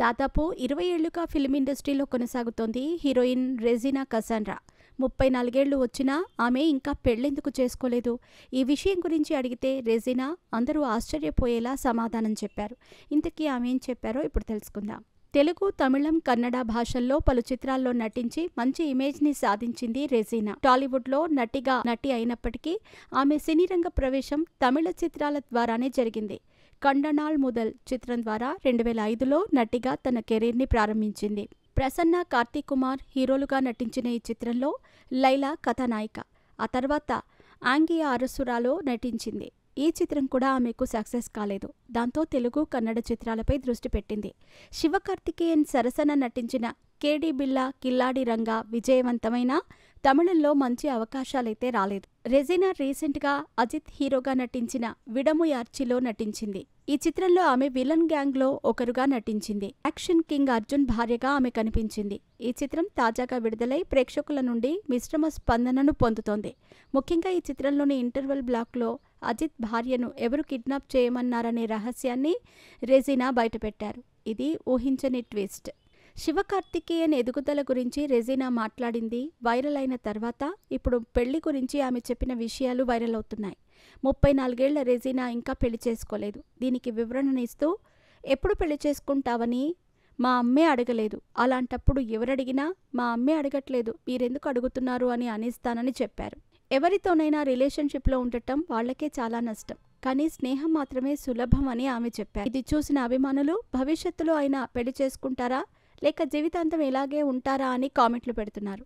దాదాపు 20 ఏళ్లుగా ఫిల్మ్ ఇండస్ట్రీలో కొనసాగుతోంది హీరోయిన్ రెజీనా కసాండ్రా. 34 ఏళ్లు వచ్చినా ఆమె ఇంకా పెళ్లెందుకు చేసుకోలేదు? ఈ విషయం గురించి అడిగితే రెజీనా అందరూ ఆశ్చర్యపోయేలా సమాధానం చెప్పారు. ఇంతకీ ఆమె ఏం చెప్పారో ఇప్పుడు తెలుసుకుందాం. తెలుగు, తమిళం, కన్నడ భాషల్లో పలు చిత్రాల్లో నటించి మంచి ఇమేజ్ని సాధించింది రెజీనా. టాలీవుడ్లో నటి అయినప్పటికీ ఆమె సినీరంగ ప్రవేశం తమిళ చిత్రాల ద్వారానే జరిగింది. కండనాల్ ముదల్ చిత్రం ద్వారా 2005లో నటిగా తన కెరీర్ని ప్రారంభించింది. ప్రసన్న, కార్తీక్ కుమార్ హీరోలుగా నటించిన ఈ చిత్రంలో లైలా కథానాయిక. ఆ తర్వాత ఆంగియా అరసురాలో నటించింది. ఈ చిత్రం కూడా ఆమెకు సక్సెస్ కాలేదు. దాంతో తెలుగు, కన్నడ చిత్రాలపై దృష్టి పెట్టింది. శివకార్తికేయన్ సరసన నటించిన కేడి బిళ్ళా కిల్లాడి రంగా విజయవంతమైన తమిళంలో మంచి అవకాశాలైతే రాలేదు. రెజీనా రీసెంట్గా అజిత్ హీరోగా నటించిన విడముయార్చిలో నటించింది. ఈ చిత్రంలో ఆమె విలన్ గ్యాంగ్లో ఒకరుగా నటించింది. యాక్షన్ కింగ్ అర్జున్ భార్యగా ఆమె కనిపించింది. ఈ చిత్రం తాజాగా విడుదలై ప్రేక్షకుల నుండి మిశ్రమ స్పందనను పొందుతోంది. ముఖ్యంగా ఈ చిత్రంలోని ఇంటర్వెల్ బ్లాక్లో అజిత్ భార్యను ఎవరు కిడ్నాప్ చేయమన్నారనే రహస్యాన్ని రెజీనా బయటపెట్టారు. ఇది ఊహించని ట్విస్ట్. శివకార్తికేయన్ ఎదుగుదల గురించి రెజీనా మాట్లాడింది వైరల్ అయిన తర్వాత ఇప్పుడు పెళ్లి గురించి ఆమె చెప్పిన విషయాలు వైరల్ అవుతున్నాయి. 34 ఏళ్ల రెజీనా ఇంకా పెళ్లి చేసుకోలేదు. దీనికి వివరణనిస్తూ, ఎప్పుడు పెళ్లి చేసుకుంటావని మా అమ్మే అడగలేదు. అలాంటప్పుడు ఎవరడిగినా మా అమ్మే అడగట్లేదు, మీరెందుకు అడుగుతున్నారు అని అనేస్తానని చెప్పారు. ఎవరితోనైనా రిలేషన్షిప్లో ఉండటం వాళ్లకే చాలా నష్టం, కానీ స్నేహం మాత్రమే సులభం అని ఆమె చెప్పారు. ఇది చూసిన అభిమానులు భవిష్యత్తులో అయినా పెళ్లి చేసుకుంటారా లేక జీవితాంతం ఇలాగే ఉంటారా అని కామెంట్లు పెడుతున్నారు.